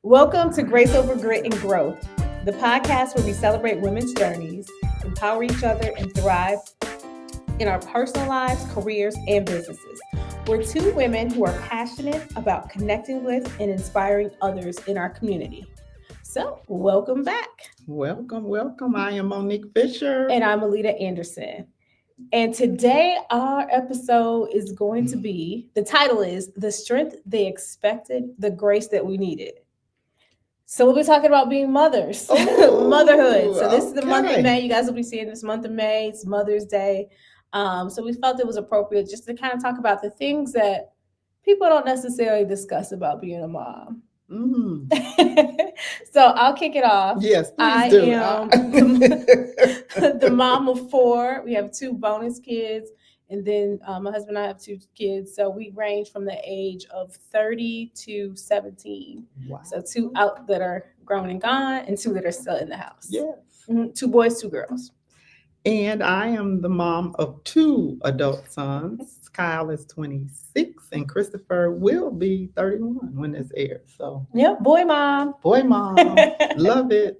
Welcome to Grace Over Grit and Growth, the podcast where we celebrate women's journeys, empower each other, and thrive in our personal lives, careers, and businesses. We're two women who are passionate about connecting with and inspiring others in our community. So, welcome back. Welcome. I am Monique Fisher. And I'm Alita Anderson. And today, our episode is going to be the title is The Strength They Expected, the Grace That We Needed. So we'll be talking about being mothers, motherhood. So this is the month of May. You guys will be seeing this month of May. It's Mother's Day. So we felt it was appropriate just to kind of talk about the things that people don't necessarily discuss about being a mom. So I'll kick it off. Yes, please I do. am the mom of 4. We have 2 bonus kids. And then my husband and I have 2 kids. So we range from the age of 30 to 17. Wow. So 2 out that are grown and gone and 2 that are still in the house. Yes. 2 boys, 2 girls. And I am the mom of 2 adult sons. Kyle is 26 and Christopher will be 31 when this airs. So yep, boy mom. Love it.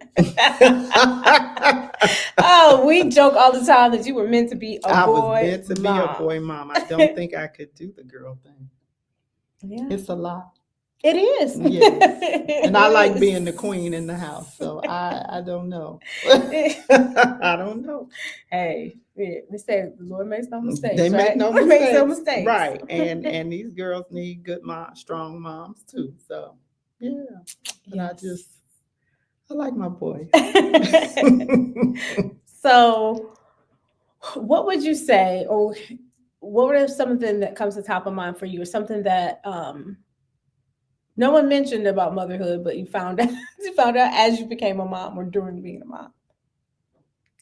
Oh, we joke all the time that you were meant to be a boy mom. I was meant to be a boy mom. I don't think I could do the girl thing. Yeah. It's a lot. It is. Yes. And I like being the queen in the house. So I don't know. I don't know. Hey, they say the Lord makes no mistakes. They right? make no Lord mistakes. Makes no mistakes. Right. And these girls need good moms, strong moms too. So yeah. And Yes. I like my boy. So what would you say, or what would something that comes to top of mind for you, or something that no one mentioned about motherhood, but you found out as you became a mom or during being a mom?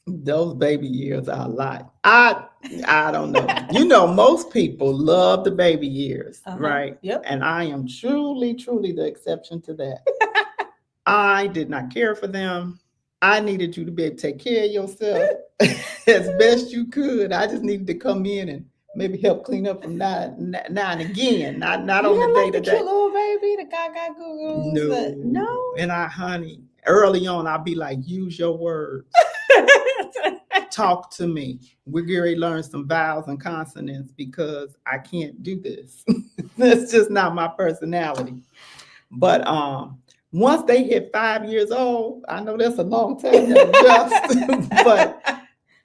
Those baby years are a lot. I don't know. You know, most people love the baby years, right? Yep. And I am truly the exception to that. I did not care for them. I needed you to be able to take care of yourself as best you could. I just needed to come in and maybe help clean up from now and again, not on the day to day. The cute little baby, the gaga goo. No. And honey, early on, I'll be like, use your words. Talk to me. We're going to learn some vowels and consonants because I can't do this. That's just not my personality. But once they hit 5 years old, I know that's a long time to adjust. But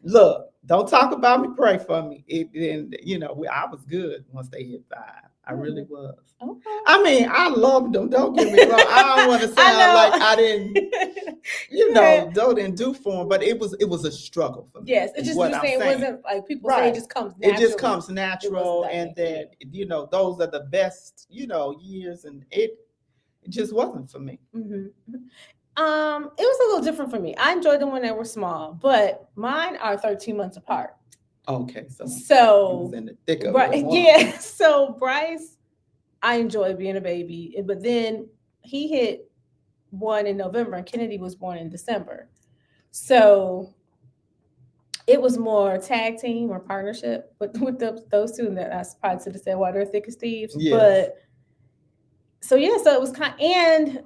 look, don't talk about me, pray for me. I was good once they hit 5. I really was. Okay. I mean, I loved them. Don't get me wrong. I don't want to sound like I didn't, didn't do for them, but it was a struggle for me. Yes, it just it wasn't like people say it just comes natural. It just comes natural, and that those are the best years, and it just wasn't for me. Mm-hmm. It was a little different for me. I enjoyed them when they were small, but mine are 13 months apart. Okay, so was in the thick of it. Yeah. So Bryce, I enjoyed being a baby, but then he hit 1 in November, and Kennedy was born in December. So it was more tag team or partnership with those 2, and that's probably to say why they're thick as thieves. Yes. But so it was and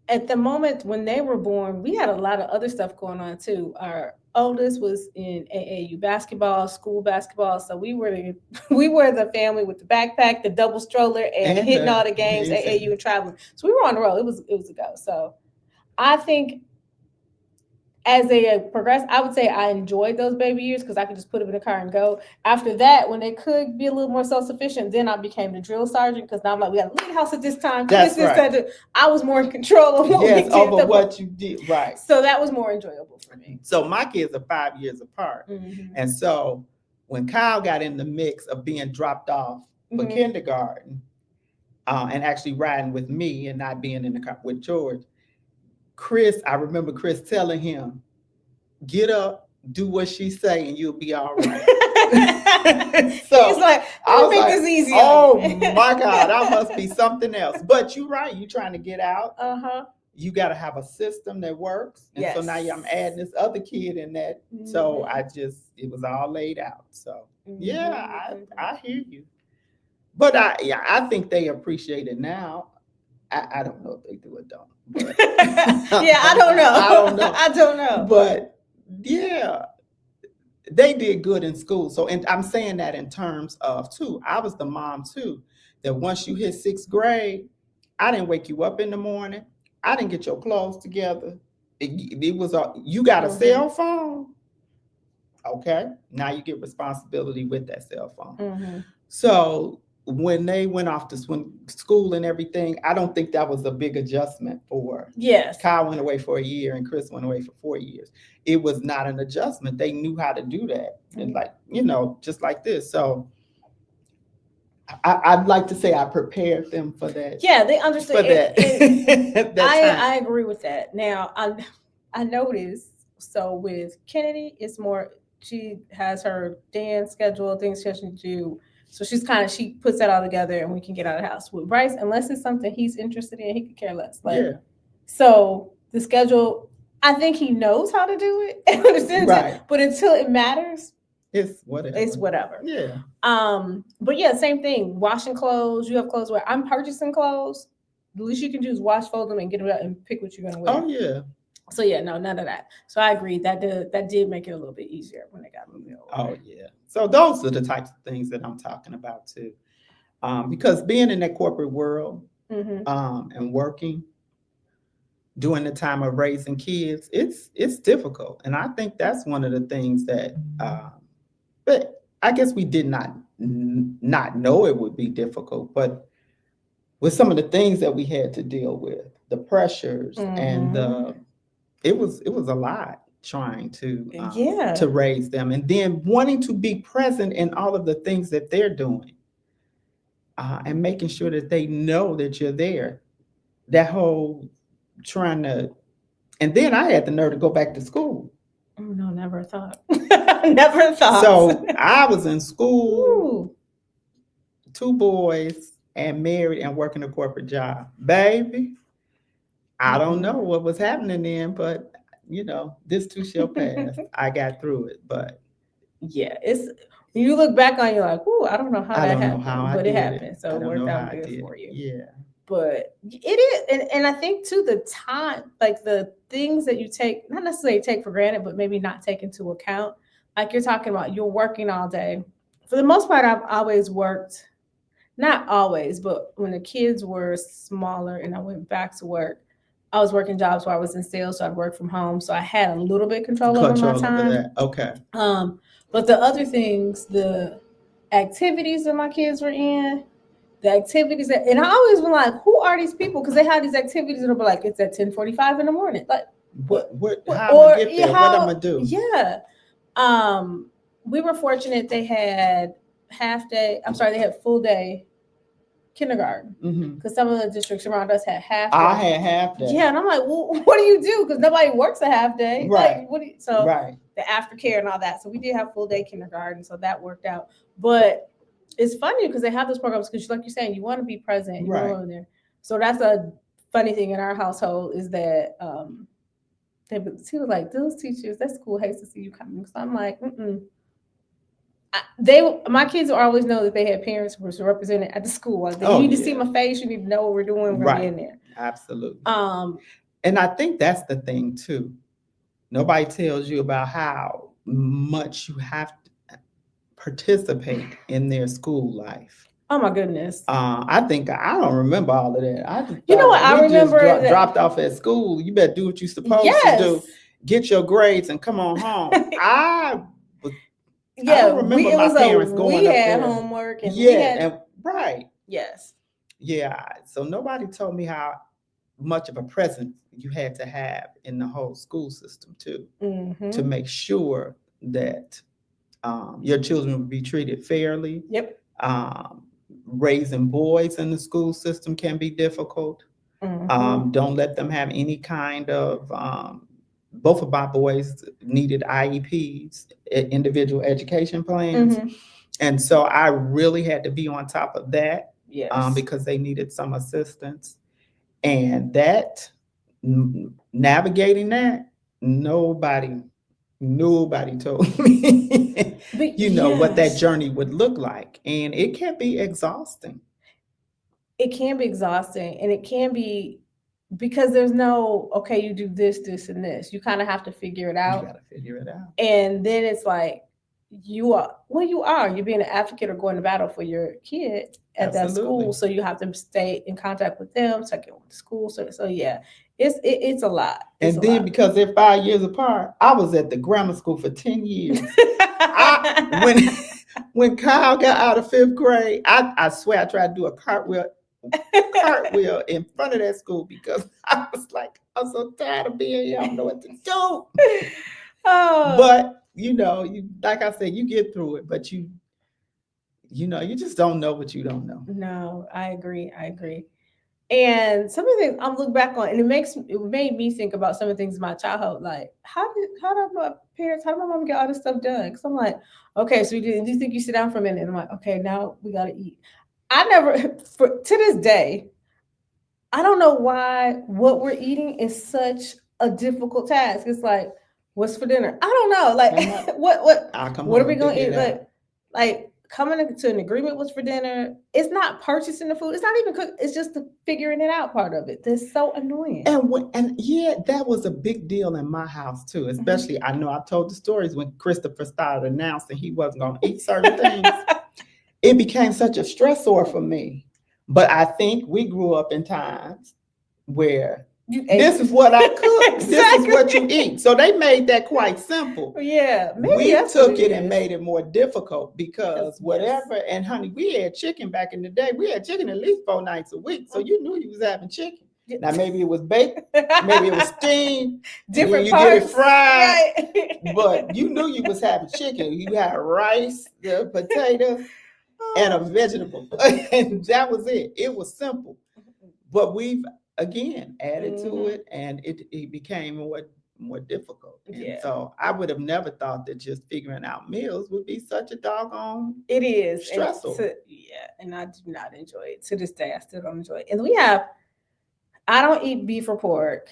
at the moment when they were born, we had a lot of other stuff going on too. Our oldest was in AAU basketball, school basketball. So we were the family with the backpack, the double stroller, and hitting all the games, AAU and traveling. So we were on the road. It was a go. So I think as they progressed, I would say I enjoyed those baby years because I could just put them in the car and go. After that, when they could be a little more self-sufficient, then I became the drill sergeant because now I'm like, we got to leave the house at this time. That's right. I was more in control of what we did. Over what you did, right. So that was more enjoyable for me. So my kids are 5 years apart. Mm-hmm. And so when Kyle got in the mix of being dropped off for kindergarten and actually riding with me and not being in the car with George, I remember Chris telling him, get up, do what she say, and you'll be all right. So he's like, I make this easy. Oh my God, I must be something else. But you're right, you're trying to get out. You got to have a system that works. And so now I'm adding this other kid in that. Mm-hmm. So it was all laid out. So I hear you. But I think they appreciate it now. I don't know if they do or don't, but Yeah, I don't know. I don't know. I don't know. But yeah, they did good in school. So, and I'm saying that in terms of too, I was the mom too, that once you hit sixth grade, I didn't wake you up in the morning. I didn't get your clothes together. It was you got a cell phone. Okay, now you get responsibility with that cell phone. So when they went off to school and everything, I don't think that was a big adjustment for. Yes. Kyle went away for a year and Chris went away for 4 years. It was not an adjustment. They knew how to do that. And like, just like this. So I'd like to say I prepared them for that. Yeah, they understood. For that. I agree with that. Now, I noticed, so with Kennedy, it's more, she has her dance schedule, things she has to do. So she puts that all together and we can get out of the house. With Bryce, unless it's something he's interested in, he could care less. Yeah. So the schedule, I think he knows how to do it and understands it. But until it matters, it's whatever. It's whatever. Yeah. But yeah, same thing. Washing clothes. You have clothes where I'm purchasing clothes. The least you can do is wash, fold them, and get them out and pick what you're gonna wear. Oh yeah. So yeah, no, none of that. So I agree that did make it a little bit easier when they got a little bit older. Oh yeah. So those are the types of things that I'm talking about too. Because being in that corporate world, and working during the time of raising kids, it's difficult. And I think that's one of the things that but I guess we did not know it would be difficult, but with some of the things that we had to deal with, the pressures and it was a lot trying to raise them, and then wanting to be present in all of the things that they're doing, and making sure that they know that you're there. That whole trying to, and then I had the nerve to go back to school. Oh no, never thought. Never thought. So I was in school, 2 boys, and married and working a corporate job. Baby, I don't know what was happening then, but this too shall pass. I got through it, but yeah, it's when you look back on it, you're like, "Ooh, I don't know how that happened," but it happened, so it worked out good for you. Yeah, but it is, and I think too, the time, like the things that you take, not necessarily take for granted, but maybe not take into account. Like you're talking about, you're working all day. For the most part, I've always worked. Not always, but when the kids were smaller and I went back to work, I was working jobs where I was in sales, so I'd work from home. So I had a little bit control over my time. Okay. But the other things, the activities that my kids were in, the activities that, and I always been like, who are these people? Because they have these activities that'll be like, it's at 10:45 in the morning. Like, how I'm gonna get there? What I'm gonna do? Yeah. We were fortunate they had they had full day kindergarten, because some of the districts around us had half day. I had half day. Yeah, and I'm like, well, what do you do? Because nobody works a half day. Right. Like, the aftercare and all that. So we did have full day kindergarten, so that worked out. But it's funny because they have those programs because, like you're saying, you want to be present. You want to go there. So that's a funny thing in our household is that he was like, those teachers, that school hates to see you coming. So I'm like, my kids will always know that they had parents who were represented at the school. Like, you need to see my face. You need to know what we're doing. We're in there. Absolutely. And I think that's the thing too. Nobody tells you about how much you have to participate in their school life. Oh my goodness. I think I don't remember all of that. I remember just dropped off at school. You better do what you're supposed to do. Get your grades and come on home. I don't remember my parents going up there. We had homework and right. Yes. Yeah. So nobody told me how much of a presence you had to have in the whole school system too, to make sure that your children would be treated fairly. Yep. Raising boys in the school system can be difficult. Don't let them have any kind of both of my boys needed IEPs, individual education plans. And so I really had to be on top of that, because they needed some assistance. And that, navigating that, nobody told me, what that journey would look like. And it can be exhausting. it can be exhausting, and it can be because there's no, okay, you do this, this, and this. You kind of have to figure it You out. got to figure it out. And then it's like, you're being an advocate or going to battle for your kid at that Absolutely. school. So you have to stay in contact with them, check in with the school. So yeah, it's a lot. It's And a then lot. because they're 5 years apart, I was at the grammar school for 10 years. I when when Kyle got out of 5th grade, I swear I tried to do a cartwheel in front of that school because I was like, I'm so tired of being here. I don't know what to do. Oh. But you know, you like I said, you get through it, but you know, you just don't know what you don't know. No, I agree. I agree. And some of the things I'm looking back on, and it made me think about some of the things in my childhood, like how did my mom get all this stuff done? Because I'm like, okay, so do you think you sit down for a minute? And I'm like, okay, now we gotta eat. I never, to this day, I don't know why what we're eating is such a difficult task. It's like, what's for dinner? I don't know. Like, I'll come what are home we and gonna figure eat? it out. Like coming to an agreement what's for dinner. It's not purchasing the food. It's not even cook. It's just the figuring it out part of it. That's so annoying. And yeah, that was a big deal in my house too. Especially, I know I've told the stories when Christopher started announcing he wasn't going to eat certain things. It became such a stressor for me. But I think we grew up in times where this is what I cook. Exactly. This is what you eat. So they made that quite simple. Yeah, maybe We that's took what it is. and made it more difficult because Yes. whatever. And honey, we had chicken back in the day. We had chicken at least 4 nights a week. So you knew you was having chicken. Now maybe it was baked, maybe it was steamed, different you parts, get it fried, right? but you knew you was having chicken. You had rice, the potatoes, and a vegetable, and that was it. It was simple, but we've again added to it, and it became more difficult. And Yeah. so I would have never thought that just figuring out meals would be such a doggone It is stressful. And I do not enjoy it to this day. I still don't enjoy it. And I don't eat beef or pork.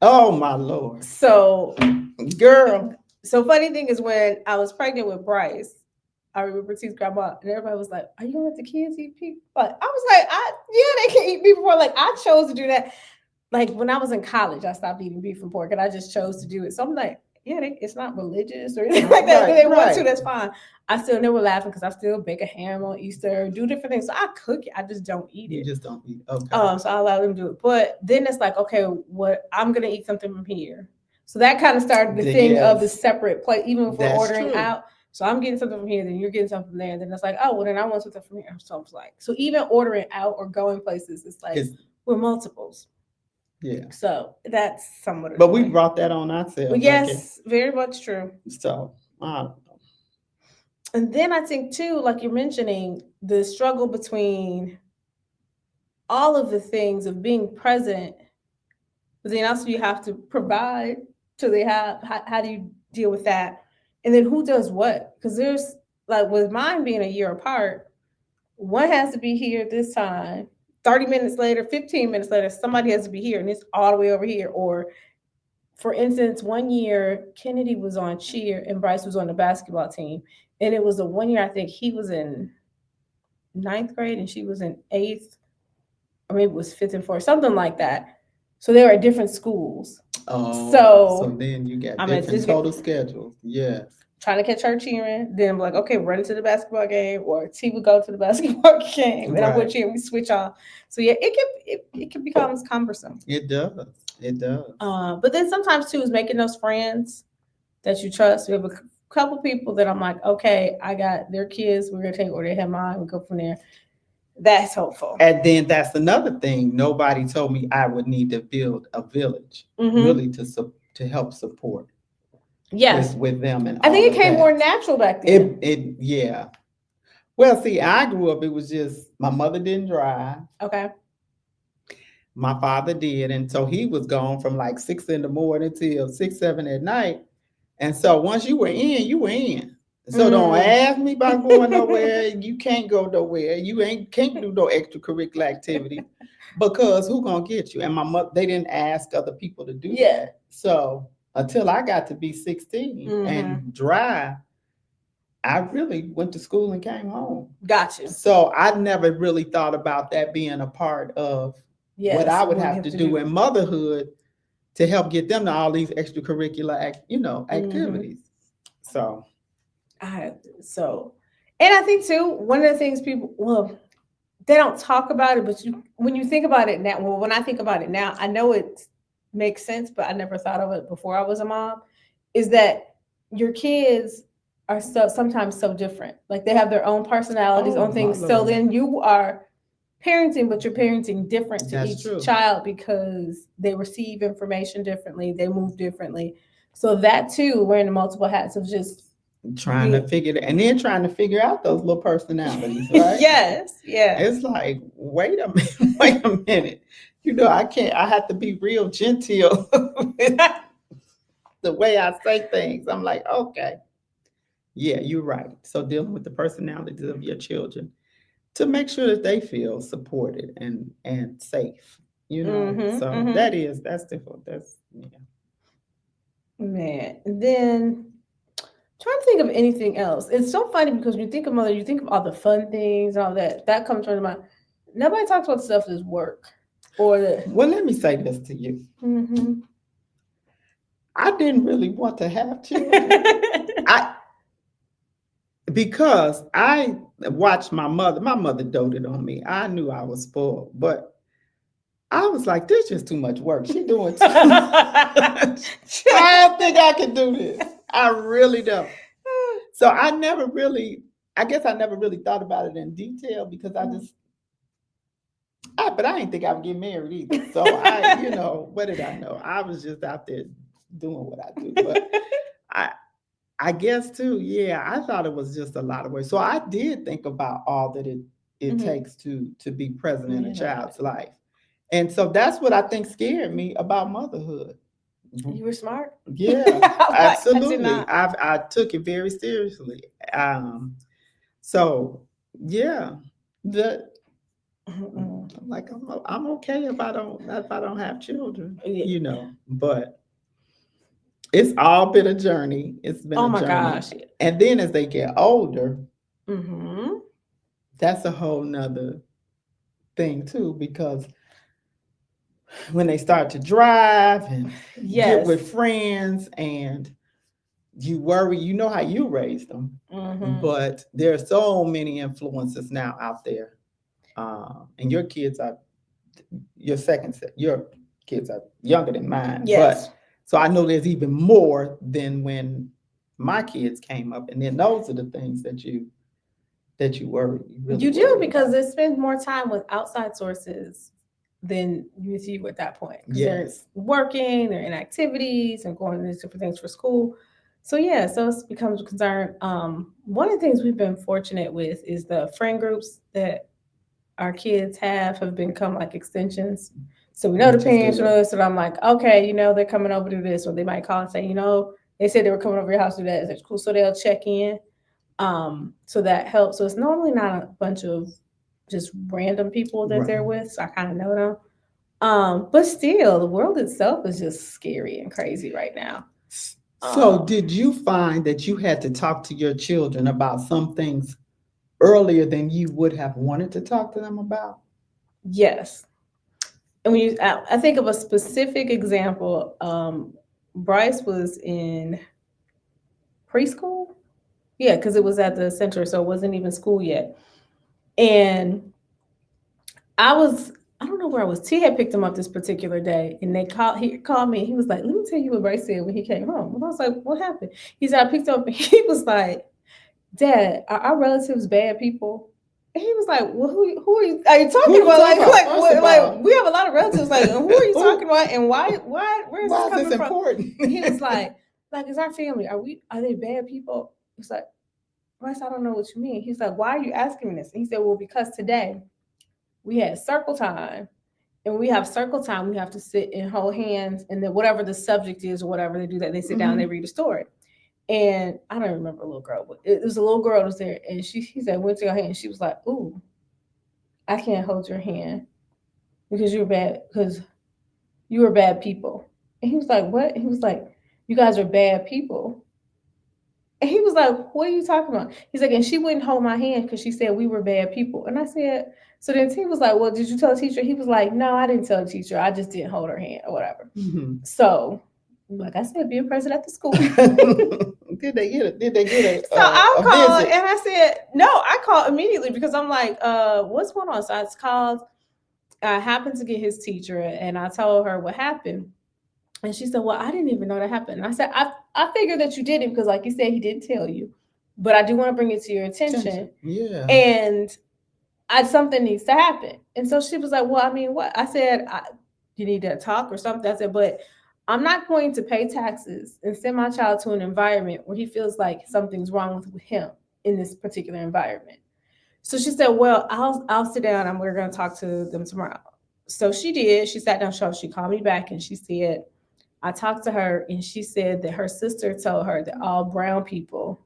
Oh my Lord. So, girl. So funny thing is when I was pregnant with Bryce, I remember T's grandma and everybody was like, "Are you gonna let the kids eat beef?" But I was like, "Yeah, they can eat beef or pork." Like I chose to do that. Like when I was in college, I stopped eating beef and pork, and I just chose to do it. So I'm like, "Yeah, it's not religious or anything like that. If they want to, that's fine." I still never laughing because I still bake a ham on Easter, do different things. So I cook it. I just don't eat it. You just don't eat. Okay. So I allow them to do it. But then it's like, okay, what I'm gonna eat something from here. So that kind of started the thing of the separate plate, even if we're ordering out. So I'm getting something from here, then you're getting something from there. And then it's like, oh, well, then I want something from here. So it's like, so even ordering out or going places, it's like we're multiples. Yeah. So that's somewhat. But we brought that on ourselves. But yes, very much true. So I don't know. And then I think too, like you're mentioning, the struggle between all of the things of being present, but then also you have to provide. So they have, how do you deal with that? And then who does what? Because there's like with mine being a year apart, one has to be here at this time. 30 minutes later, 15 minutes later, somebody has to be here and it's all the way over here. Or for instance, one year Kennedy was on cheer and Bryce was on the basketball team. And it was the one year I think he was in 9th grade and she was in 8th, or maybe it was 5th and 4th, something like that. So they were at different schools. Oh, so then you got different total schedules. Yes. Trying to catch her cheering. Then I'm like, okay, run to the basketball game, or T would go to the basketball game, and I'm with you, and we switch off. So yeah, it can become cumbersome. It does. It does. But then sometimes too is making those friends that you trust. We have a couple people that I'm like, okay, I got their kids. We're gonna take, or they have mine. We go from there. That's helpful. And then that's another thing. Nobody told me I would need to build a village really to help support. Yes, with them, and I think it came more natural back then. Yeah. Well, see, I grew up. It was just my mother didn't drive. Okay. My father did, and so he was gone from like 6 in the morning till 6, 7 at night. And so once you were in, you were in. So don't ask me about going nowhere. You can't go nowhere. You can't do no extracurricular activity because who gonna get you? And my mother, they didn't ask other people to do that. So until I got to be 16 and drive, I really went to school and came home. Got you. So I never really thought about that being a part of what Yes, I would what we have have to to do do. in motherhood to help get them to all these extracurricular, Hmm. activities. So, I so, and I think too, one of the things people, well, they don't talk about it, but when you think about it now, well, when I think about it now, I know it makes sense, but I never thought of it before I was a mom. Is that your kids are sometimes so different, like they have their own personalities, oh own my things. So Lord, then you are parenting, but you're parenting different to that's each true. child because they receive information differently, they move differently. So that too, wearing the multiple hats of just Trying to being. figure it, and then trying to figure out those little personalities, right? Yes, yes. It's like, wait a minute, wait a minute. I can't. I have to be real genteel with the way I say things. I'm like, okay, yeah, you're right. So dealing with the personalities of your children to make sure that they feel supported and safe. Mm-hmm, So mm-hmm. that's difficult. That's yeah. Man, and then trying to think of anything else. It's so funny because when you think of mother, you think of all the fun things, all that. That comes from mind. Nobody talks about stuff that's work or the. Well, let me say this to you. Mm-hmm. I didn't really want to have children. I Because I watched my mother. My mother doted on me. I knew I was spoiled, but I was like, "This is just too much work. She doing too much. I don't think I can do this. I really don't." So I never really, I guess I never really thought about it in detail because but I didn't think I would get married either. So what did I know? I was just out there doing what I do. But I, I guess too, yeah, I thought it was just a lot of work. So I did think about all that it Mm-hmm. takes to be present in a Yeah, child's life. And so that's what I think scared me about motherhood. you were smart. Yeah, I'm like, I did absolutely. not. I took it very seriously. So yeah, the Mm-mm. I'm like I'm okay if I don't have children, Yeah. but it's all been a journey. It's been Oh a my journey. gosh. And then as they get older, Mm-hmm. that's a whole nother thing too, because when they start to drive and get Yes. with friends and you worry, you know how you raised them, Mm-hmm. but there are so many influences now out there. And your kids are younger than mine, Yes. but so I know there's even more than when my kids came up. And then those are the things that you really You do worry because about. they spend more time with outside sources than you receive at that point because they're Yes. working, they're in activities, and going to different things for school. So yeah, so it becomes a concern. One of the things we've been fortunate with is the friend groups that our kids have become like extensions. So we know the Which is parents good. know this, so I'm like, okay, they're coming over to this, or they might call and say, they said they were coming over your house to do that. Is it cool? So they'll check in. So that helps. So it's normally not a bunch of just random people that Right. they're with. So I kind of know them. But still, the world itself is just scary and crazy right now. So, Um, did you find that you had to talk to your children about some things earlier than you would have wanted to talk to them about? yes. And I think of a specific example. Bryce was in preschool. Yeah, because it was at the center, so it wasn't even school yet. And I was, I don't know where I was. T had picked him up this particular day, and he called me. He was like, "Let me tell you what Bryce said when he came home." And I was like, "What happened?" He said, "I picked up," and he was like, "Dad, are our relatives bad people?" And he was like, "Well, who are you Who talking you about? talking Like, about? First of like all, we have a lot of relatives. Like, and who are you who? talking about? And where is this Why is this coming from?" important? He was like, "Is our family? Are they bad people?" It's like, "Bryce, I don't know what you mean." He's like, "Why are you asking me this?" And he said, "Well, because today we had circle time." And when we have circle time, we have to sit and hold hands, and then whatever the subject is or whatever they do that, they sit down and they Mhm. read a story. And I don't remember a little girl, but it was a little girl that was there, and he said, "Went to your hand." And she was like, "Ooh, I can't hold your hand because you're bad because you are bad people." And he was like, "What?" And he was like, "You guys are bad people." And he was like, what are you talking about? He's like, and she wouldn't hold my hand because she said we were bad people. And I said, so then T was like, well, did you tell the teacher? He was like, no, I didn't tell the teacher. I just didn't hold her hand or whatever. Mhm. So, like I said, being present at the school. Did they get it? Did they get So I a called visit? and I said, no, I called immediately because I'm like, what's going on? So I called. I happened to get his teacher and I told her what happened. And she said, well, I didn't even know that happened. And I said, I figured that you didn't because, like you said, he didn't tell you. But I do want to bring it to your attention. Yeah. And something needs to happen. And so she was like, well, I mean, what? I said, you need to talk or something. I said, but I'm not going to pay taxes and send my child to an environment where he feels like something's wrong with him in this particular environment. So she said, well, I'll sit down and we're going to talk to them tomorrow. So she did. She sat down, she called me back and she said, I talked to her and she said that her sister told her that all brown people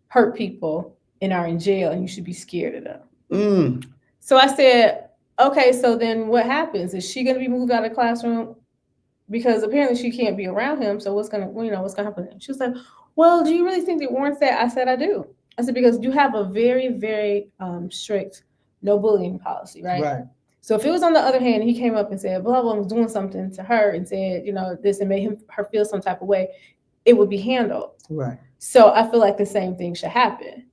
hurt people and are in jail and you should be scared of them. Mm. So I said, okay, so then what happens? Is she going to be moved out of the classroom? Because apparently she can't be around him. So what's going to, what's going to happen? She was like, well, do you really think it warrants that? I said, I do. I said, because you have a very, very strict no bullying policy, right? Right. So if it was on the other hand, he came up and said, blah, blah, was doing something to her and said, this and made her feel some type of way, it would be handled. Right. So I feel like the same thing should happen.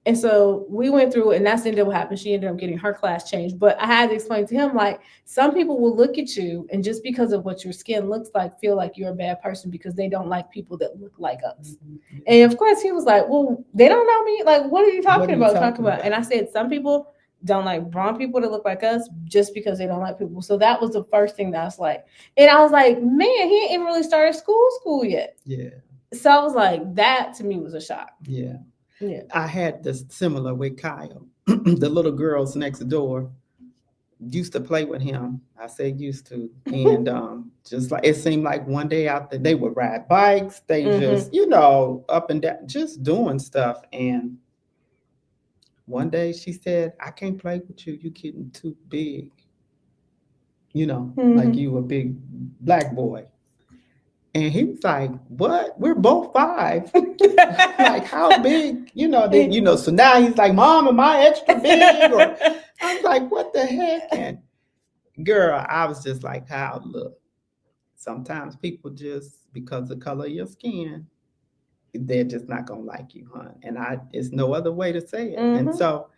And so we went through it, and that's ended up what happened. She ended up getting her class changed. But I had to explain to him, like, some people will look at you and just because of what your skin looks like, feel like you're a bad person because they don't like people that look like us. Mm-hmm. And of course, he was like, well, they don't know me. Like, what are you talking about? And I said, some people don't like brown people that look like us just because they don't like people. So that was the first thing that I was like. And I was like, man, he ain't even really started school yet. Yeah. So I was like, that to me was a shock. Yeah. Yeah. I had this similar with Kyle. The little girls next door used to play with him. I say used to. And just like it seemed like one day out there, they would ride bikes. They just, up and down, just doing stuff. And one day she said, I can't play with you. You're getting too big. Like you a big black boy. And he was like, what? We're both 5. Like, how big? So now he's like, Mom, am I extra big? Or I was like, what the heck? And girl, I was just like, how look. Sometimes people just, because of the color of your skin, they're just not going to like you, huh? And it's no other way to say it. Mm-hmm. And so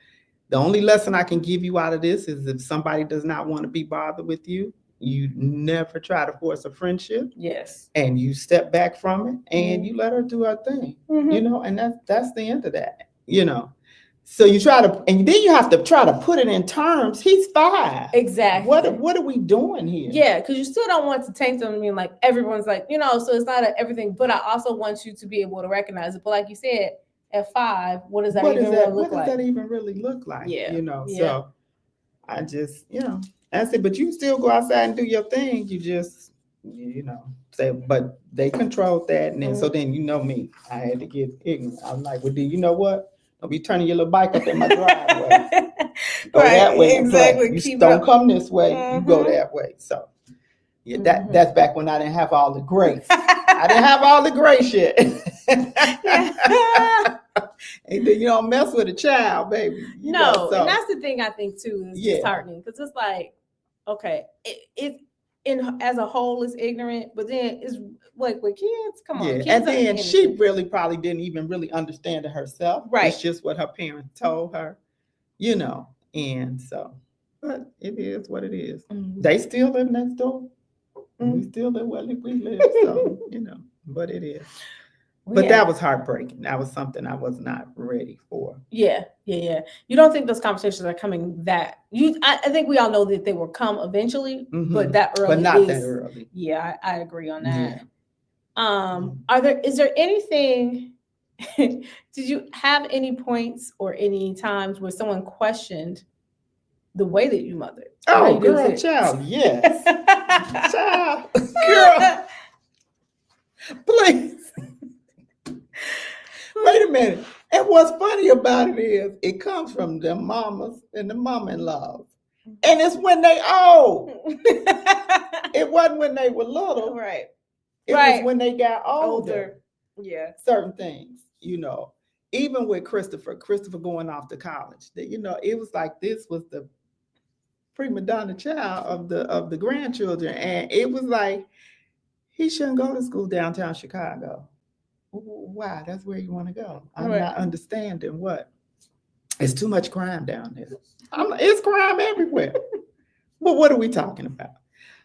the only lesson I can give you out of this is if somebody does not want to be bothered with you, you never try to force a friendship. Yes. And you step back from it and you let her do her thing. Mm-hmm. And that's the end of that. So you try to, and then you have to try to put it in terms. He's 5. Exactly. What are we doing here? Yeah, because you still don't want to taint them. I mean, like everyone's like, so it's not everything. But I also want you to be able to recognize it. But like you said, at 5, what does that even really look like? What does that even really look like? Yeah. So I just, I said, but you still go outside and do your thing. You just, say, but they controlled that. And then, so then, me, I had to get ignorant. I'm like, well, do you know what? Don't be turning your little bike up in my driveway. Go that way. Exactly. You don't come this way. Mm-hmm. You go that way. So, that's back when I didn't have all the grace. I didn't have all the grace yet. And then you don't mess with a child, baby. And that's the thing I think too is disheartening because it's like, okay, it as a whole is ignorant, but then it's like with kids, come on. Kids and then she really probably didn't even really understand it herself. Right. It's just what her parents told her, and so, but it is what it is. Mm-hmm. They still live next door. Mm-hmm. We still live where we live, so, but it is. But that was heartbreaking. That was something I was not ready for. Yeah. You don't think those conversations are coming that I think we all know that they will come eventually, mm-hmm. but that early. But not that early. Yeah, I agree on that. Yeah. Is there anything? Did you have any points or any times where someone questioned the way that you mothered? Oh, girl, child, yes, child, girl, please. Wait a minute. And what's funny about it is it comes from the mamas and the mom-in-laws. And it's when they old. It wasn't when they were little. Right. It was when they got older. Yeah. Certain things. you know, even with Christopher going off to college, that, you know, it was like this was the prima donna child of the grandchildren. And it was like, he shouldn't go to school downtown Chicago. Why? That's where you want to go. I'm Right. not understanding what. It's too much crime down there. It's crime everywhere. But what are we talking about?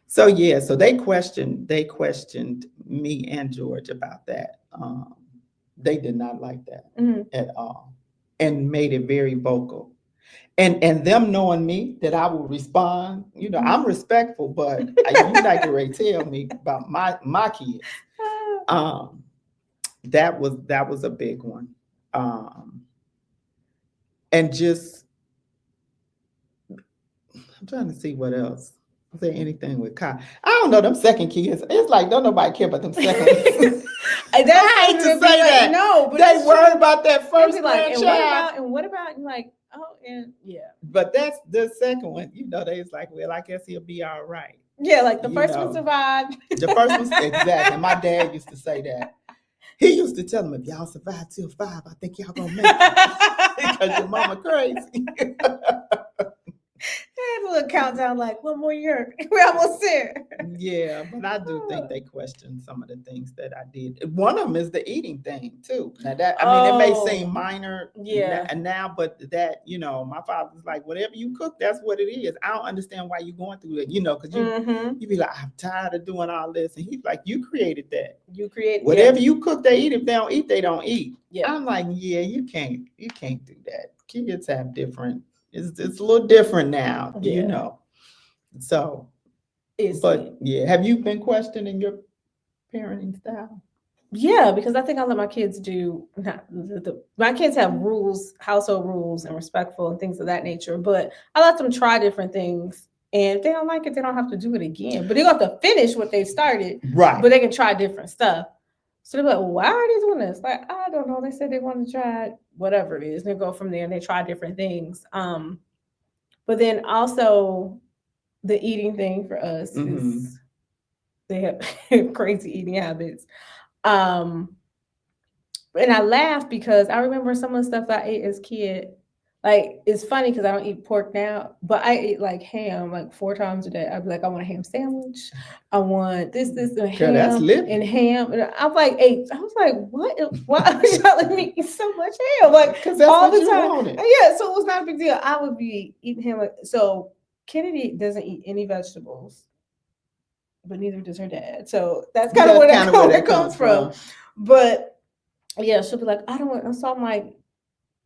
So yeah, so they questioned me and George about that. They did not like that at all, and made it very vocal. And them knowing me that I will respond, you know, I'm respectful, but you're not gonna ready to tell me about my kids. Um, that was a big one. Um, and just I'm trying to see what else. Is there anything with Kyle? I don't know. Them second kids, it's like don't nobody care about them second ones. I hate to say that. No, but they worry about that first like, grandchild. and what about, and like, oh, and yeah. But that's the second one. You know, they was like, well, I guess he'll be all right. Yeah, like the You first know. one survived. The first one, exactly. My dad used to say that. He used to tell them, if y'all survive till 5, I think y'all gonna make it. Because your mama crazy. They had a little countdown, like 1 more year. We're almost there. Yeah, but I do think they question some of the things that I did. One of them is the eating thing too. Now that, I mean, it may seem minor, now, but that, you know, my father's like, whatever you cook, that's what it is. I don't understand why you're going through it, you know, because you be like, I'm tired of doing all this, and he's like, you created that. You created whatever you cook, they eat. If they don't eat, they don't eat. Yeah, I'm like, yeah, you can't do that. Kids have different. It's a little different now, you know. So, but yeah, have you been questioning your parenting style? Yeah, because I think I let my kids do. My kids have rules, household rules, and respectful and things of that nature. But I let them try different things, and if they don't like it, they don't have to do it again. But they have to finish what they started, right? But they can try different stuff. So they're like, well, why are they doing this? Like, I don't know. They said they want to try whatever it is. And they go from there and they try different things. But then also the eating thing for us is they have crazy eating habits. And I laugh because I remember some of the stuff I ate as a kid. Like, it's funny because I don't eat pork now, but I ate like ham like 4 times a day. I'd be like, I want a ham sandwich. I want this, and ham, and ham. And I'm like, I was like, what? Why are y'all letting me eat so much ham? Like, because that's all the time. Wanted. Yeah, so it was not a big deal. I would be eating ham. So Kennedy doesn't eat any vegetables, but neither does her dad. So that's kind of where that comes from. But yeah, she'll be like, I don't want. So I'm like,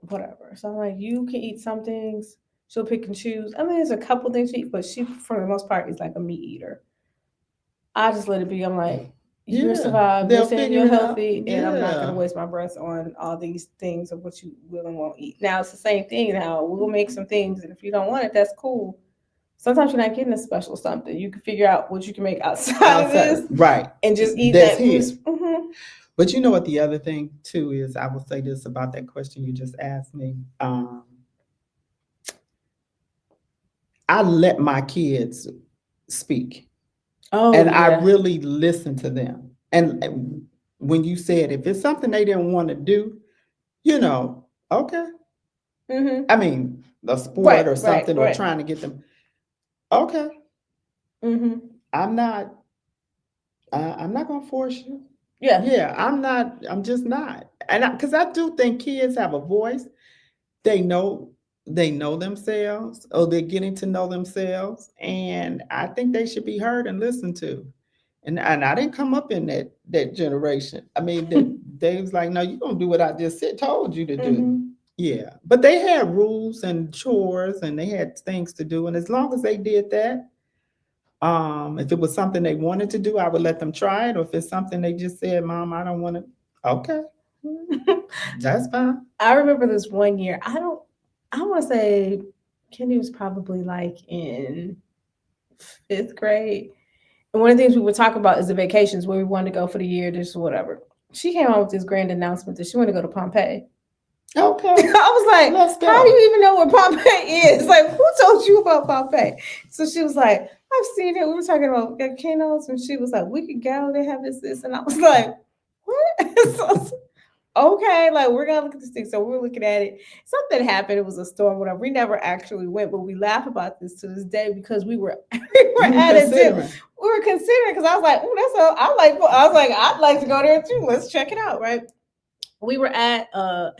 whatever. So I'm like, you can eat some things. She'll pick and choose. I mean, there's a couple things she eats, but she, for the most part, is like a meat eater. I just let it be. I'm like, you're survived. They're saying you're healthy, and I'm not going to waste my breath on all these things of what you will and won't eat. Now, it's the same thing. Now, we'll make some things, and if you don't want it, that's cool. Sometimes you're not getting a special something. You can figure out what you can make outside of this. Right. And just eat that. But you know what the other thing too is, I will say this about that question you just asked me. I let my kids speak. And I really listen to them. And when you said, if it's something they didn't want to do, you know, okay. I mean, a sport or something, or trying to get them. Okay. I'm not gonna force you. Yeah, I'm just not. And because I do think kids have a voice. They know themselves, or they're getting to know themselves. And I think they should be heard and listened to. And I didn't come up in that generation. I mean, they was like, no, you don't do what I just told you to do. Yeah. But they had rules and chores, and they had things to do. And as long as they did that, if it was something they wanted to do, I would let them try it. Or if it's something they just said, Mom, I don't want to. Okay. That's fine. I remember this one year. I want to say Kenny was probably like in 5th grade. And one of the things we would talk about is the vacations where we wanted to go for the year, just whatever. She came out with this grand announcement that she wanted to go to Pompeii. Okay. I was like, how do you even know what Pompeii is? Like, who told you about Pompeii? So she was like, I've seen it. We were talking about volcanoes, and she was like, we could go, they have this. And I was like, what? okay, like we're gonna look at this thing. So we were looking at it. Something happened. It was a storm, whatever. We never actually went, but we laugh about this to this day because we were we were You were at it too. considering. We were considering because I was like, oh, that's a I like. I was like, I'd like to go there too. Let's check it out, right? We were at I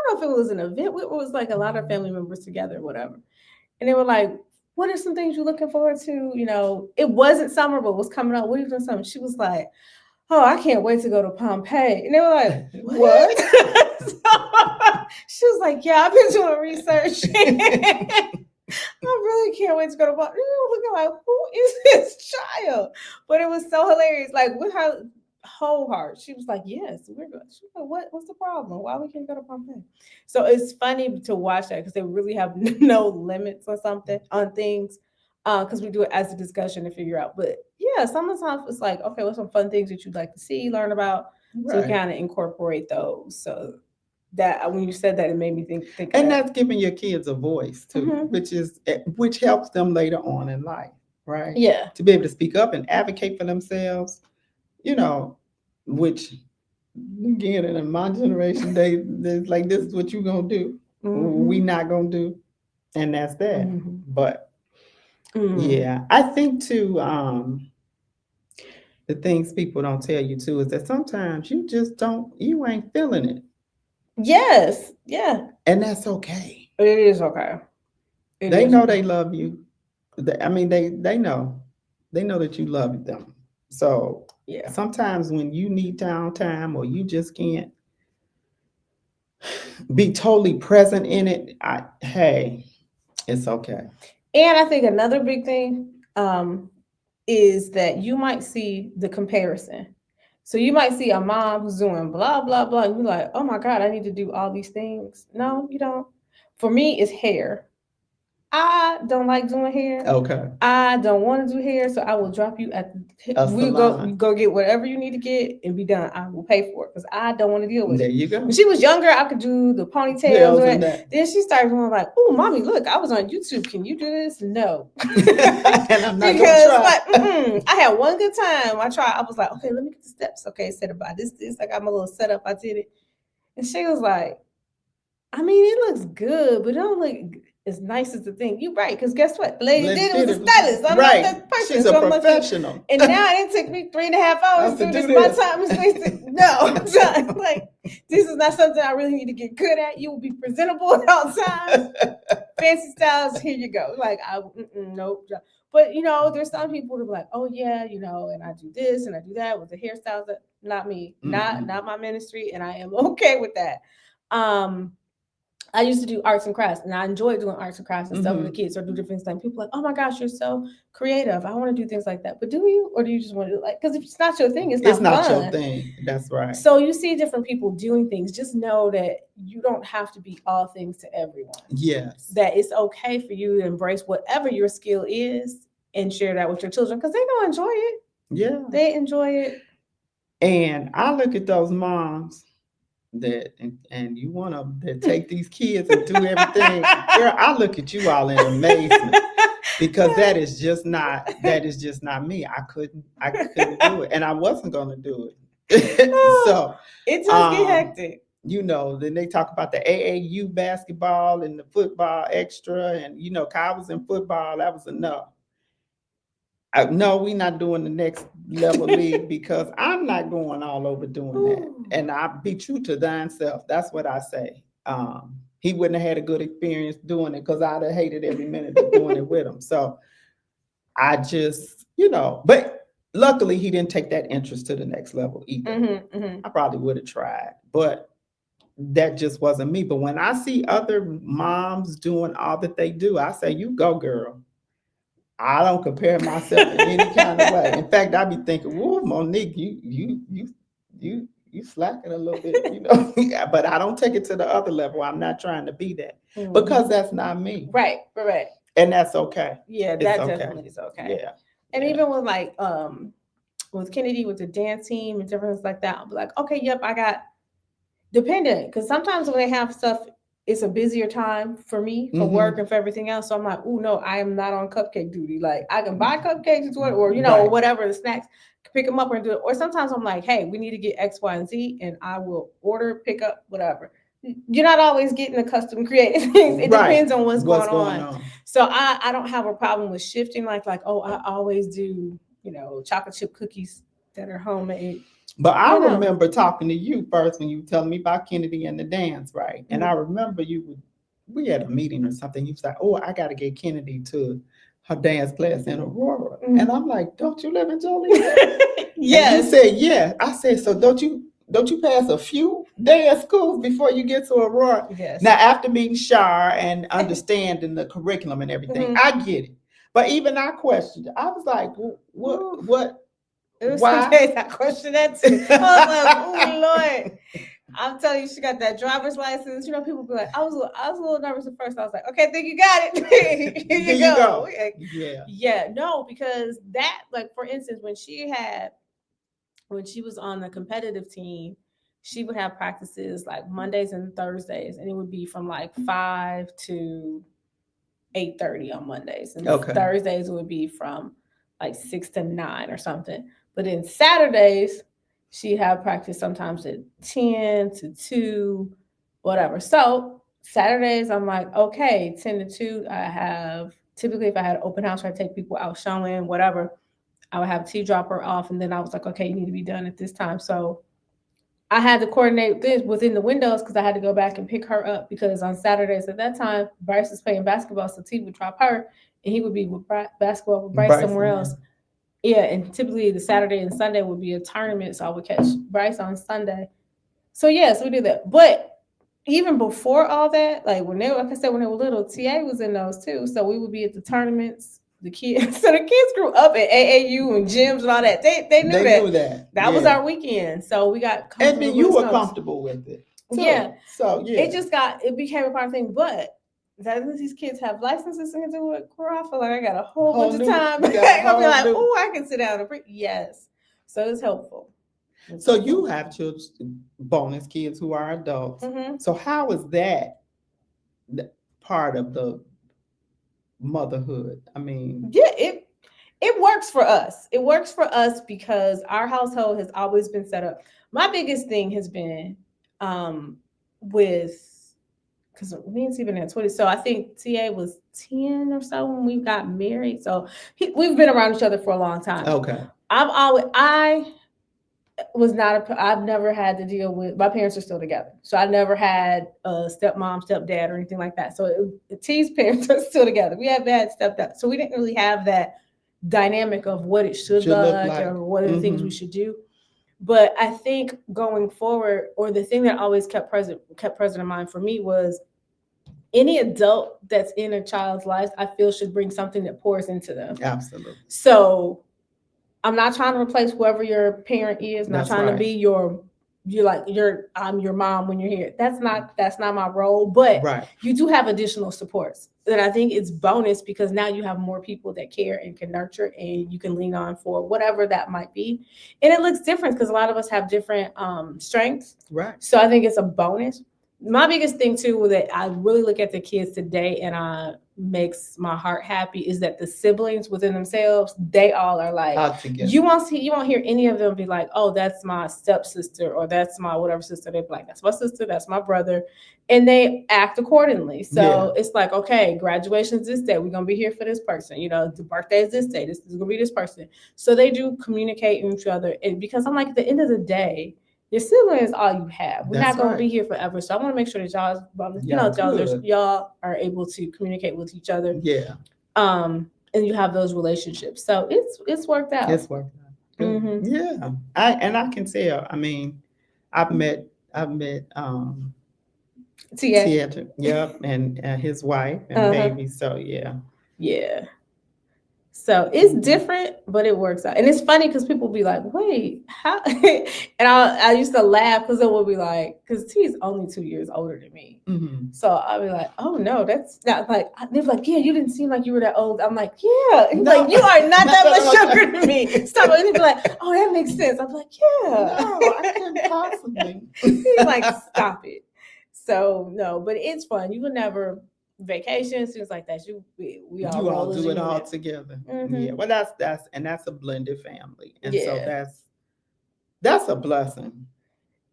don't know if it was an event. It was like a lot of family members together, whatever. And they were like, "What are some things you're looking forward to?" You know, it wasn't summer, but was coming up. What are you doing? Something? She was like, "Oh, I can't wait to go to Pompeii." And they were like, "What?" What? So, she was like, "Yeah, I've been doing research. I really can't wait to go to Pompeii." We were looking like, "Who is this child?" But it was so hilarious. Like with her whole heart, she was like, "Yes, we're good." She was like, What's the problem? Why we can't go to Pompeii?" So it's funny to watch that because they really have no limits or something on things. Because we do it as a discussion to figure out. But yeah, sometimes it's like, okay, what's some fun things that you'd like to see, learn about? So we Right. kind of incorporate those. So that when you said that, it made me think of And that. that's giving your kids a voice too, Hmm. which helps them later on in life, right? Yeah. To be able to speak up and advocate for themselves, you know, which again in my generation, they like this is what you gonna do. We Hmm. not gonna do, and that's that. Hmm. But Mm. yeah, I think too, the things people don't tell you too is that sometimes you ain't feeling it. Yes. Yeah. And that's okay. It is okay. It They is know okay. they love you. I mean, they know. They know that you love them. So Yeah. sometimes when you need downtime or you just can't be totally present in it, hey, it's okay. And I think another big thing is that you might see the comparison. So you might see a mom who's doing blah blah blah, and you're like, "Oh my god, I need to do all these things." No, you don't. For me, it's hair. I don't like doing hair. Okay. I don't want to do hair, so I will drop you at A we'll go salon. get whatever you need to get and be done. I will pay for it because I don't want to deal with There it. you When go. she was younger, I could do the ponytails or Tails and that. that. Then she started going like, "Oh, mommy, look, I was on YouTube. Can you do this?" No, And I'm not gonna because try. like I had one good time. I tried. I was like, "Okay, let me get the steps." Okay, said about this. I got my little setup. I did it, and she was like, I mean, it looks good, but it don't look as nice as the thing. You're right, because guess what? The lady Let's did it did was a it. stylist. I'm not Right. that person, She's a so I'm like, professional. and now it took me 3.5 hours Have to to do do this. My this. time is wasted. No, I'm done. Like, this is not something I really need to get good at. You will be presentable at all times. Fancy styles, here you go. Like, nope. But there's some people who are like, oh yeah, and I do this and I do that with the hairstyles. That not me, Mm-mm. not my ministry, and I am okay with that. Um, I used to do arts and crafts, and I enjoy doing arts and crafts and stuff with the Mm-hmm. kids or do different things. People are like, oh my gosh, you're so creative. I want to do things like that. But do you, or do you just want to do like? Because if it's not your thing, it's It's not not your fun. thing. That's right. So you see different people doing things. Just know that you don't have to be all things to everyone. Yes. That it's okay for you to embrace whatever your skill is and share that with your children because they gonna enjoy it. Yeah. They enjoy it. And I look at those moms and you want to take these kids and do everything. Girl, I look at you all in amazement because that is just not me. I couldn't do it and I wasn't going to do it. So, It does get um hectic. then they talk about the AAU basketball and the football extra and I was in football, that was enough. No, we're not doing the next level league because I'm not going all over doing that. Ooh. And I be true to thine self. That's what I say. He wouldn't have had a good experience doing it because I'd have hated every minute of doing it with him. So I just, but luckily he didn't take that interest to the next level either. Mm-hmm. I probably would have tried, but that just wasn't me. But when I see other moms doing all that they do, I say, you go, girl. I don't compare myself in any kind of way. In fact, I be thinking, "Whoa, Monique, you slacking a little bit, But I don't take it to the other level. I'm not trying to be that because Mm-hmm. that's not me, Right. and that's okay. Yeah, It's that okay. definitely is okay. Yeah, And yeah. even with like with Kennedy with the dance team and different things like that, I'll be like, okay, yep, I got dependent because sometimes when they have stuff it's a busier time for me for work and for everything else. So I'm like, oh no, I am not on cupcake duty. Like I can buy cupcakes or Right. whatever the snacks, pick them up and do it. Or sometimes I'm like, hey, we need to get X, Y, and Z, and I will order, pick up, whatever. You're not always getting the custom creative things. It Right. depends on what's going going on. So I don't have a problem with shifting like oh, I always do, chocolate chip cookies that are homemade. But I You know. remember talking to you first when you were telling me about Kennedy and the dance, right? And I remember we had a meeting or something. You was like, oh, I got to get Kennedy to her dance class in Aurora. And I'm like, don't you live in Joliet? Yes. And you said, yeah. I said, so don't you pass a few dance schools before you get to Aurora? Yes. Now, after meeting Shar and understanding the curriculum and everything, I get it. But even I questioned it. I was like, what? It was some days I questioned that too. I was like, oh Lord. I'm telling you, she got that driver's license. People be like, I was a little nervous at first. I was like, okay, I think you got it. Here you go. Yeah. No, because that, like, for instance, when she was on the competitive team, she would have practices like Mondays and Thursdays, and it would be from like 5 to 8:30 on Mondays. And Thursdays would be from like 6 to 9 or something. But then Saturdays, she'd have practice sometimes at 10 to 2, whatever. So Saturdays, I'm like, okay, 10 to 2, I have, typically if I had an open house where I take people out showing, whatever, I would have tea drop her off. And then I was like, okay, you need to be done at this time. So I had to coordinate this within the windows because I had to go back and pick her up because on Saturdays at that time, Bryce was playing basketball. So T would drop her and he would be with basketball with Bryce somewhere else. Yeah, and typically the Saturday and Sunday would be a tournament, so I would catch Bryce on Sunday. So yes, we do that. But even before all that, like when they were little, TA was in those too. So we would be at the tournaments. The kids, so the kids grew up at AAU and gyms and all that. They knew that. That was our weekend. So we got comfortable. And then you were comfortable with it. Too. Yeah. So yeah, it became a part of the thing, but. That these kids have licenses and do it. Girl, I feel like I got a whole bunch of time. I'll be like, oh, I can sit down and breathe. Yes. So it's helpful. So you have children, bonus kids who are adults. So how is that part of the motherhood? I mean, yeah, it works for us. It works for us because our household has always been set up. My biggest thing has been with. Because me and T been at 20, so I think TA was 10 or so when we got married. So we've been around each other for a long time. Okay. I've never had to deal with, my parents are still together. So I never had a stepmom, stepdad, or anything like that. So T's parents are still together. We haven't had stepdad. So we didn't really have that dynamic of what it should look like or what are the things we should do. But I think going forward, or the thing that always kept present in mind for me was any adult that's in a child's life, I feel should bring something that pours into them. Absolutely. So I'm not trying to replace whoever your parent is. I'm not trying to be I'm your mom when you're here. That's not my role. But you do have additional supports. And I think it's bonus because now you have more people that care and can nurture and you can lean on for whatever that might be. And it looks different because a lot of us have different strengths. Right. So I think it's a bonus. My biggest thing too that I really look at the kids today and makes my heart happy is that the siblings within themselves, they all are like, you won't hear any of them be like, oh, that's my stepsister or that's my whatever sister. They're like, that's my sister, that's my brother. And they act accordingly. So it's like, okay, graduation's this day. We're going to be here for this person. The birthday is this day. This is going to be this person. So they do communicate with each other. And because I'm like, at the end of the day, your sibling is all you have. We're not going to be here forever. So I want to make sure that y'all are able to communicate with each other. Yeah. And you have those relationships. So it's worked out. It's worked out. Mm-hmm. Yeah. I can tell. I mean, I've met Tia. Yep. And his wife and baby. So yeah. Yeah. So it's different, but it works out. And it's funny because people be like, wait, how? And I used to laugh because it would be like, because T's only 2 years older than me. Mm-hmm. So I'll be like, oh no, that's not like, they're like, yeah, you didn't seem like you were that old. I'm like, yeah. He's like, you are not that much younger than me. Stop. And he'd be like, oh, that makes sense. I'm like, yeah. No, I couldn't possibly. He's like, stop it. So no, but it's fun. You would never vacations, things like that. We all You all roll as do a it all unit. together. Mm-hmm. Yeah. Well, that's a blended family, and so Yeah, that's a blessing.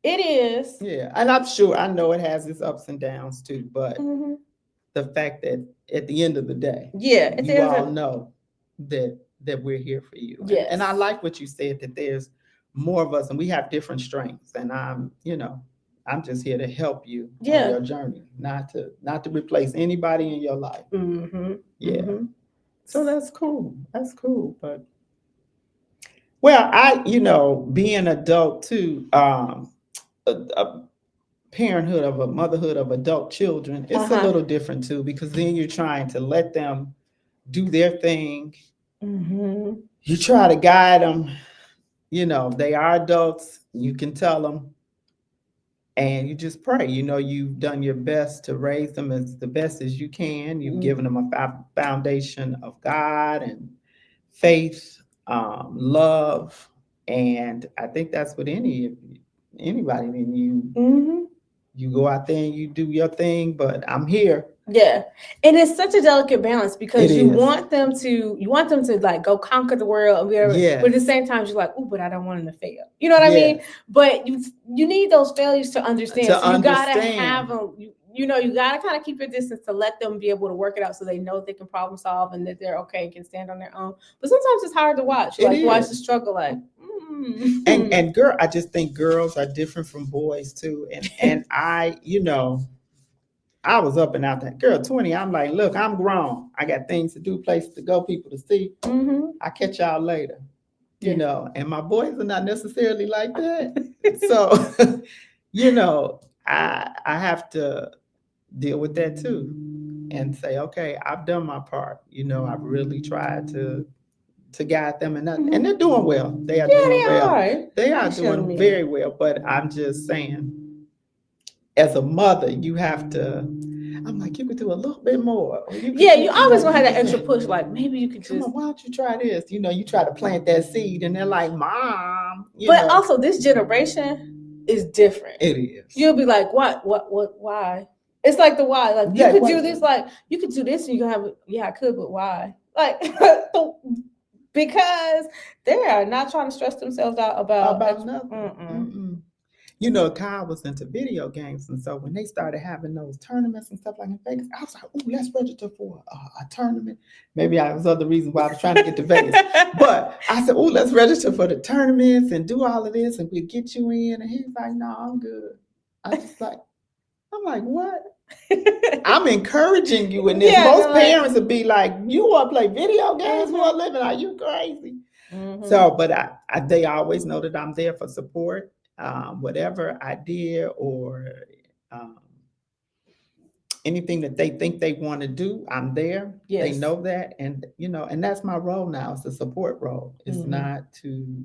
it is. Yeah, and I'm sure I know it has its ups and downs too, but Mm-hmm. the fact that at the end of the day, Yeah, at the you end all of know that we're here for you, and I yes, like what you said that there's more of us and we have different strengths, and I'm just here to help you on yeah. your journey, not to replace anybody in your life. Mm-hmm. Yeah, Mm-hmm. so that's cool. That's cool, but well, being adult too, a parenthood of a motherhood of adult children, Uh it's a huh. little different too, because then you're trying to let them do their thing. Mm-hmm. You try to guide them. They are adults. You can tell them, and you just pray. You've done your best to raise them as the best as you can. You've given them a foundation of God and faith, love, and I think that's what anybody. Then Mm-hmm. you go out there and you do your thing, but I'm here. Yeah. And it's such a delicate balance It because is. you want them to like go conquer the world and whatever, but at the Yes. same time you're like, oh, but I don't want them to fail. You know what I mean? Yes. But you need those failures to understand. To So you gotta have understand. them, you gotta kind of keep your distance to let them be able to work it out so they know they can problem solve and that they're okay and can stand on their own. But sometimes it's hard to watch. It Like you watch is. the struggle like And girl, I just think girls are different from boys too. And I was up and out that girl 20. I'm like, look, I'm grown. I got things to do, places to go, people to see. mm-hmm. I catch y'all later. Yeah. And my boys are not necessarily like that. So, I have to deal with that too and say, okay, I've done my part. I've really tried to guide them, and Mm-hmm. they're doing well. They are Yeah, doing they well. are. They are Nice young doing men. very well. But I'm just saying, as a mother, you have to. I'm like, you could do a little bit more, or you could Yeah, do. you I'm always like, gonna have you that could extra say, push. Like maybe you could come just. on, why don't you try this? You try to plant that seed, and they're like, Mom, But also, this generation is different. it is. You'll be like, what, why? It's like the why. Like you Yeah, could what? do this. Like you could do this, and you can have. Yeah, I could, but why? Like because they are not trying to stress themselves out about. About nothing. Mm-mm. Mm-mm. Kyle was into video games, and so when they started having those tournaments and stuff like in Vegas, I was like, "Ooh, let's register for a tournament." Maybe I was other reasons why I was trying to get to Vegas, but I said, "Ooh, let's register for the tournaments and do all of this, and we'll get you in." And he's like, "No, I'm good." I'm like, "What?" I'm encouraging you in this. Yeah, Most they're like, parents would be like, "You want to play video games for a mm-hmm, living? Are you crazy?" mm-hmm. So, but they always know that I'm there for support, whatever idea or um, anything that they think they want to do, I'm there. They Yes. know that, and that's my role now. It's a support role. It's Mm-hmm. not to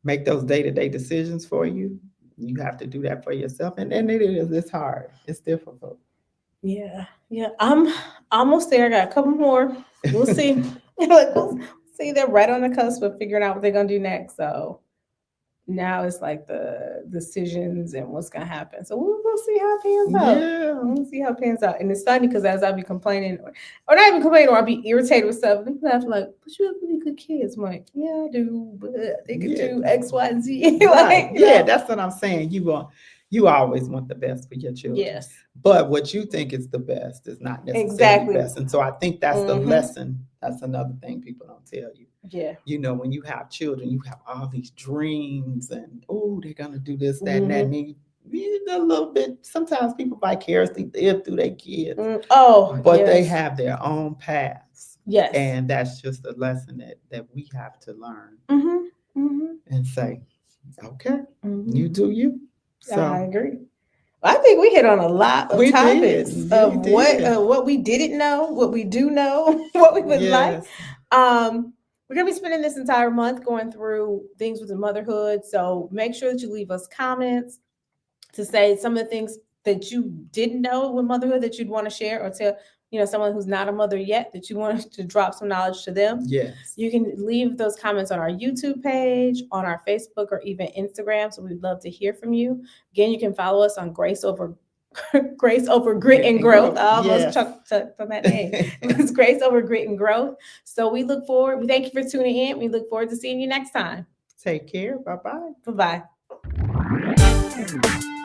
make those day-to-day decisions for you. You have to do that for yourself, and it is. It's hard. It's difficult. Yeah, yeah. I'm almost there. I got a couple more. We'll see. Like we'll see. They're right on the cusp of figuring out what they're gonna do next. So now it's like the decisions and what's gonna happen. So we'll see how it pans out. Yeah. We'll see how it pans out. And it's funny because as I be complaining, or not even complaining, or I'll be irritated with stuff, and people have like, "But you have really good kids." I'm like, "Yeah, I do, but they could Yeah. do X, Y, and Z." Right. Like, Yeah, that's what I'm saying. You always want the best for your children. yes, But what you think is the best is not necessarily exactly. best. And so I think that's the Mm-hmm. lesson. That's another thing people don't tell you. Yeah. When you have children, you have all these dreams and oh, they're gonna do this, that, and that. Mm-hmm. And you a little bit, sometimes people vicariously live through their kids, Oh, but they yes. have their own paths. Yes. And that's just a lesson that we have to learn Mm-hmm. Mm-hmm. and say, okay, Mm-hmm. you do you. I So agree. I think we hit on a lot of we topics did. of We did. what we didn't know, what we do know, what we would like. Yes. We're gonna be spending this entire month going through things with the motherhood. So make sure that you leave us comments to say some of the things that you didn't know with motherhood that you'd want to share, or tell someone who's not a mother yet that you want to drop some knowledge to them. Yes. You can leave those comments on our YouTube page, on our Facebook, or even Instagram. So we'd love to hear from you. Again, you can follow us on Grace Over Grace over grit and growth. I almost Yes. chucked on that name. It was grace over grit and growth. So we look forward. We thank you for tuning in. We look forward to seeing you next time. Take care. Bye-bye. Bye bye.